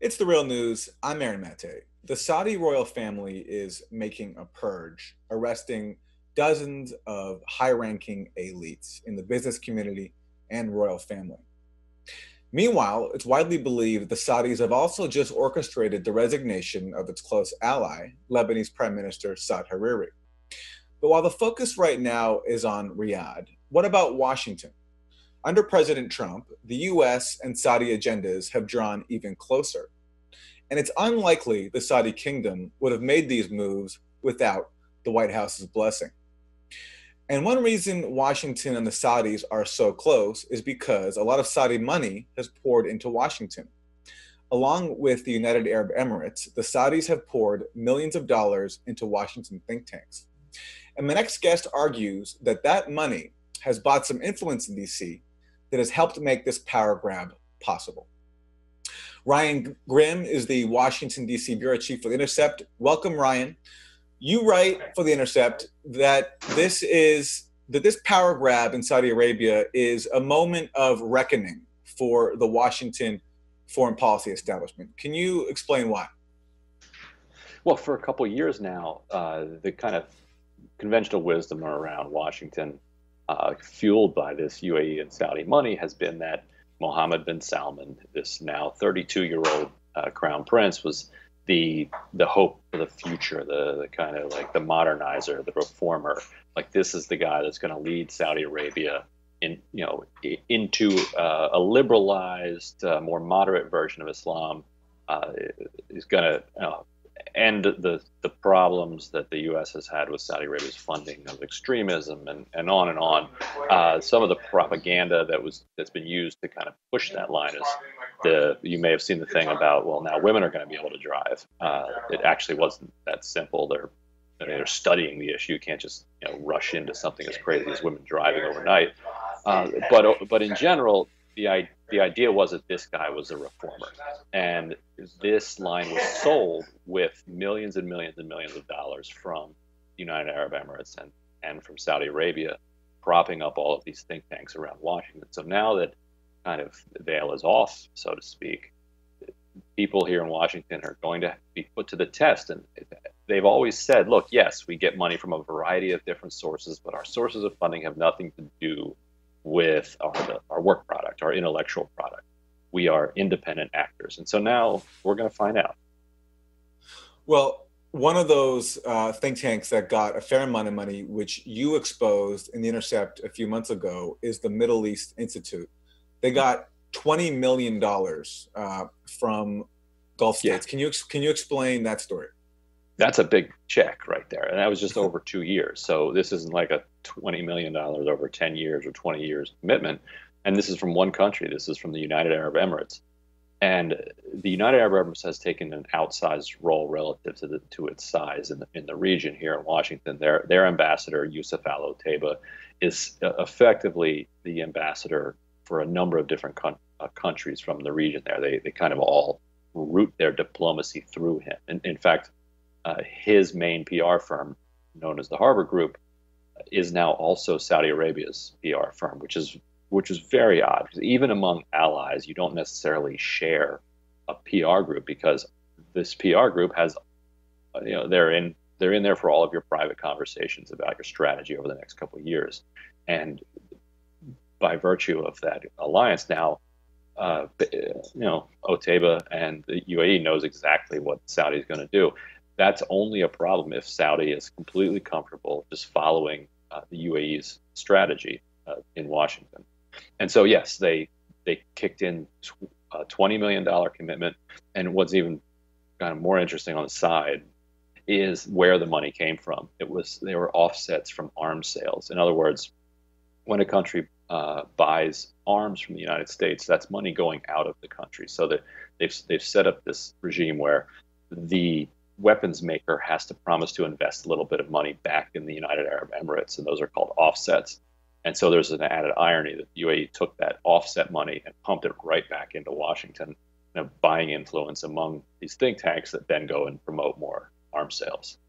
It's the real news. I'm Aaron Mate. The Saudi royal family is making a purge, arresting dozens of high ranking elites in the business community and royal family. Meanwhile, it's widely believed the Saudis have also just orchestrated the resignation of its close ally, Lebanese Prime Minister Saad Hariri. But while the focus right now is on Riyadh, what about Washington? Under President Trump, the US and Saudi agendas have drawn even closer. And it's unlikely the Saudi kingdom would have made these moves without the White House's blessing. And one reason Washington and the Saudis are so close is because a lot of Saudi money has poured into Washington. Along with the United Arab Emirates, the Saudis have poured millions of dollars into Washington think tanks. And my next guest argues that that money has bought some influence in DC that has helped make this power grab possible. Ryan Grimm is the Washington, D.C. Bureau Chief for The Intercept. Welcome, Ryan. You write for The Intercept that this power grab in Saudi Arabia is a moment of reckoning for the Washington foreign policy establishment. Can you explain why? Well, for a couple of years now, the kind of conventional wisdom around Washington, fueled by this UAE and Saudi money, has been that Mohammed bin Salman, this now 32-year-old crown prince, was the hope for the future, the kind of like the modernizer, the reformer. Like, this is the guy that's going to lead Saudi Arabia into a liberalized, more moderate version of Islam. Is going to end the problems that the U.S. has had with Saudi Arabia's funding of extremism and on and on. Some of the propaganda that's been used to kind of push that line is you may have seen the thing about, well, now women are going to be able to drive. It actually wasn't that simple. They're studying the issue. You can't just rush into something as crazy as women driving overnight. But in general, the idea was that this guy was a reformer, and this line was sold with millions and millions and millions of dollars from the United Arab Emirates and from Saudi Arabia, propping up all of these think tanks around Washington. So now that kind of the veil is off, so to speak, people here in Washington are going to be put to the test. And they've always said, look, yes, we get money from a variety of different sources, but our sources of funding have nothing to do with our work product, our intellectual product. We are independent actors. And so now we're going to find out. Well, one of those think tanks that got a fair amount of money, which you exposed in The Intercept a few months ago, is the Middle East Institute. They got $20 million from Gulf states. Yeah. Can you explain that story? That's a big check right there. And that was just over 2 years. So this isn't like a $20 million over 10 years or 20 years commitment. And this is from one country. This is from the United Arab Emirates. And the United Arab Emirates has taken an outsized role relative to its size in the region here in Washington. Their ambassador, Yusuf Al-Otaiba, is effectively the ambassador for a number of different countries from the region there. They kind of all route their diplomacy through him. And in fact, his main PR firm, known as the Harbor Group, is now also Saudi Arabia's PR firm, which is very odd, because even among allies, you don't necessarily share a PR group, because this PR group has, they're in there for all of your private conversations about your strategy over the next couple of years. And by virtue of that alliance now, Otaiba and the UAE knows exactly what Saudi is going to do. That's only a problem if Saudi is completely comfortable just following the UAE's strategy in Washington. And so, yes, they kicked in a $20 million commitment. And what's even kind of more interesting on the side is where the money came from. They were offsets from arms sales. In other words, when a country buys arms from the United States, that's money going out of the country. So that they've set up this regime where the weapons maker has to promise to invest a little bit of money back in the United Arab Emirates, and those are called offsets. And so there's an added irony that the UAE took that offset money and pumped it right back into Washington, buying influence among these think tanks that then go and promote more arms sales.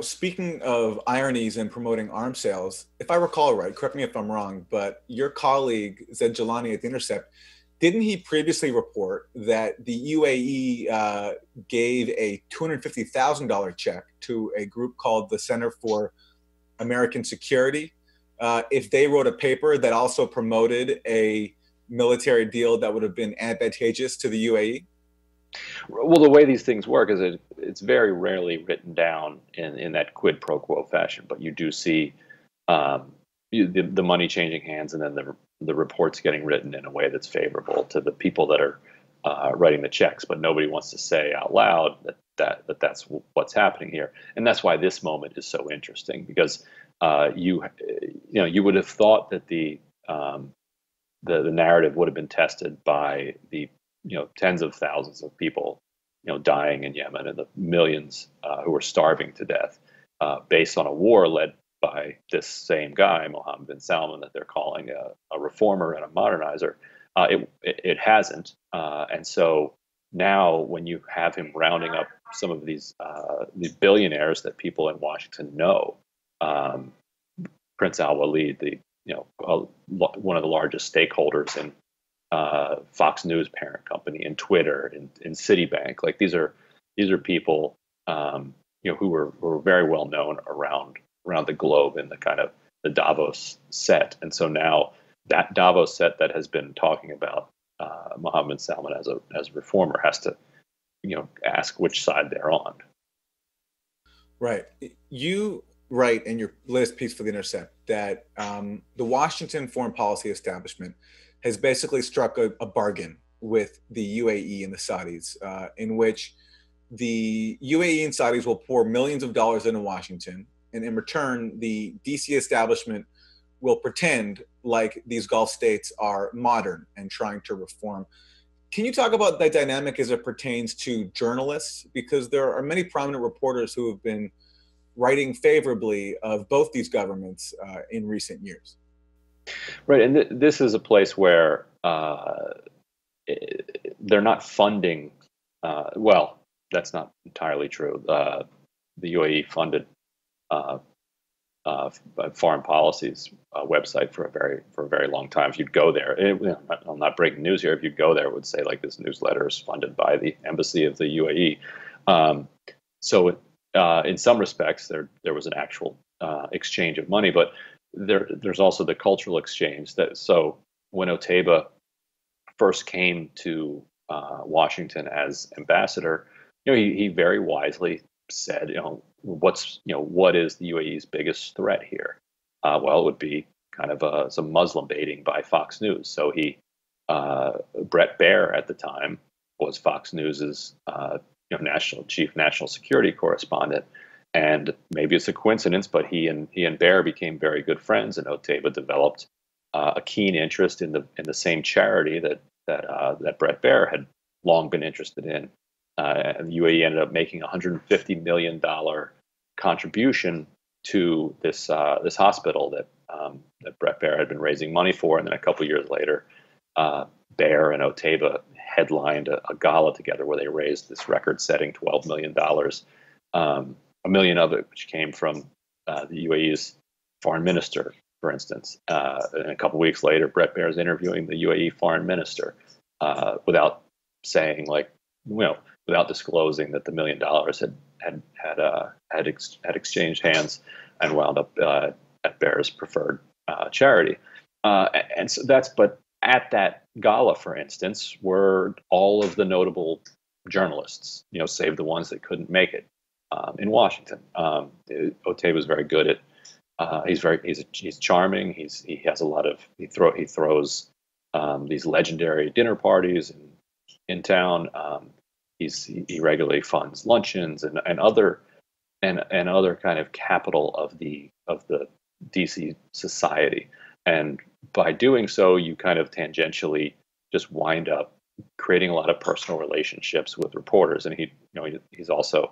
Speaking of ironies in promoting arms sales, if I recall right, correct me if I'm wrong, but your colleague, Zed Jalani at The Intercept, didn't he previously report that the UAE gave a $250,000 check to a group called the Center for American Security if they wrote a paper that also promoted a military deal that would have been advantageous to the UAE? Well, the way these things work is it's very rarely written down in that quid pro quo fashion, but you do see um, the money changing hands, and then the reports getting written in a way that's favorable to the people that are writing the checks. But nobody wants to say out loud that's what's happening here, and that's why this moment is so interesting because you would have thought that the narrative would have been tested by the tens of thousands of people dying in Yemen and the millions who were starving to death based on a war led by this same guy Mohammed bin Salman that they're calling a reformer and a modernizer. It hasn't, and so now when you have him rounding up some of these billionaires that people in Washington know, um, Prince Al Walid, one of the largest stakeholders in Fox News parent company, in Twitter, in Citibank. Like these are people who were very well known around the globe in the kind of the Davos set. And so now that Davos set that has been talking about Mohammed Salman as a reformer has to ask which side they're on. Right. You write in your latest piece for the Intercept that the Washington foreign policy establishment has basically struck a bargain with the UAE and the Saudis, in which the UAE and Saudis will pour millions of dollars into Washington, and in return, the DC establishment will pretend like these Gulf states are modern and trying to reform. Can you talk about that dynamic as it pertains to journalists? Because there are many prominent reporters who have been writing favorably of both these governments in recent years. Right, and this is a place where they're not funding. Well, that's not entirely true. The UAE funded uh, foreign policy's website for a very long time. If you'd go there, I'm not breaking news here. If you'd go there, it would say like this newsletter is funded by the embassy of the UAE. So in some respects, there was an actual exchange of money, but there's also the cultural exchange. So when Otaiba first came to Washington as ambassador, he very wisely said, what is the UAE's biggest threat here? Well, it would be kind of some Muslim baiting by Fox News. So Brett Baer at the time was Fox News's chief national security correspondent. And maybe it's a coincidence, but he and Baer became very good friends, and Otaiba developed a keen interest in the same charity that Brett Baer had long been interested in. And the UAE ended up making $150 million contribution to this hospital that Brett Baer had been raising money for, and then a couple of years later, Baer and Otaiba headlined a gala together where they raised this record-setting $12 million. $1 million of it, which came from the UAE's foreign minister, for instance. And a couple of weeks later, Brett Baer is interviewing the UAE foreign minister without saying, without disclosing that the $1 million had exchanged hands and wound up at Baer's preferred charity. And so but at that gala, for instance, were all of the notable journalists, save the ones that couldn't make it in Washington. Otay was very good at. He's charming. He has a lot of. He throws these legendary dinner parties in town. He regularly funds luncheons and other kind of capital of the DC society. And by doing so, you kind of tangentially just wind up creating a lot of personal relationships with reporters. And he's also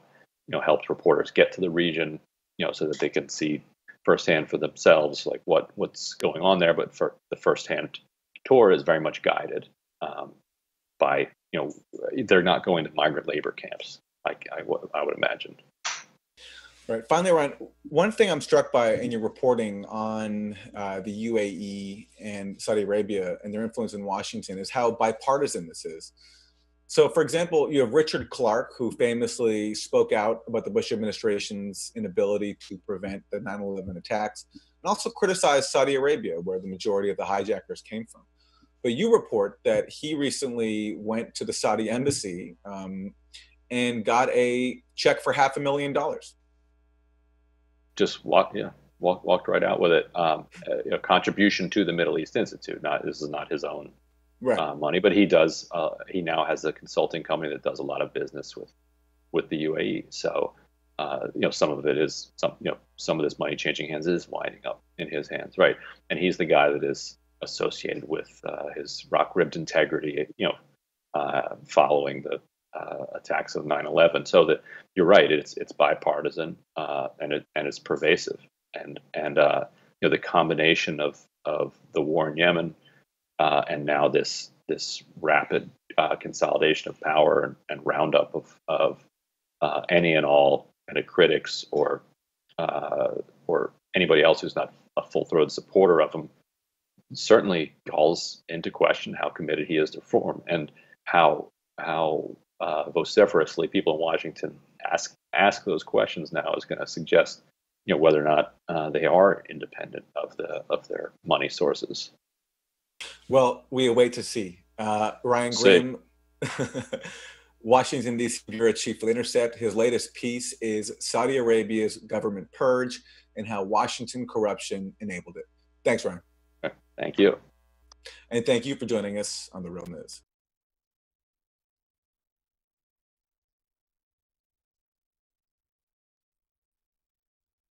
helped reporters get to the region, so that they can see firsthand for themselves like what's going on there. But for the firsthand tour is very much guided by they're not going to migrant labor camps. I would imagine. Right. Finally, Ryan, one thing I'm struck by in your reporting on the UAE and Saudi Arabia and their influence in Washington is how bipartisan this is. So, for example, you have Richard Clarke, who famously spoke out about the Bush administration's inability to prevent the 9/11 attacks, and also criticized Saudi Arabia, where the majority of the hijackers came from. But you report that he recently went to the Saudi embassy and got a check for $500,000. Just walked right out with it. Contribution to the Middle East Institute. Not This is not his own Right. money, but he does. He now has a consulting company that does a lot of business with the UAE. So, some of it is some of this money changing hands is winding up in his hands, right? And he's the guy that is associated with his rock ribbed integrity, following the attacks of 9/11. So that you're right, it's bipartisan, and it's pervasive, and the combination of the war in Yemen, and now this rapid consolidation of power and roundup of any and all kind of critics or anybody else who's not a full-throated supporter of him certainly calls into question how committed he is to reform, and how vociferously people in Washington ask those questions now is going to suggest whether or not they are independent of their money sources. Well, we await to see. Ryan See, Grimm, Washington, D.C. Bureau Chief for the Intercept. His latest piece is Saudi Arabia's Government Purge and How Washington Corruption Enabled It. Thanks, Ryan. thank you. And thank you for joining us on The Real News.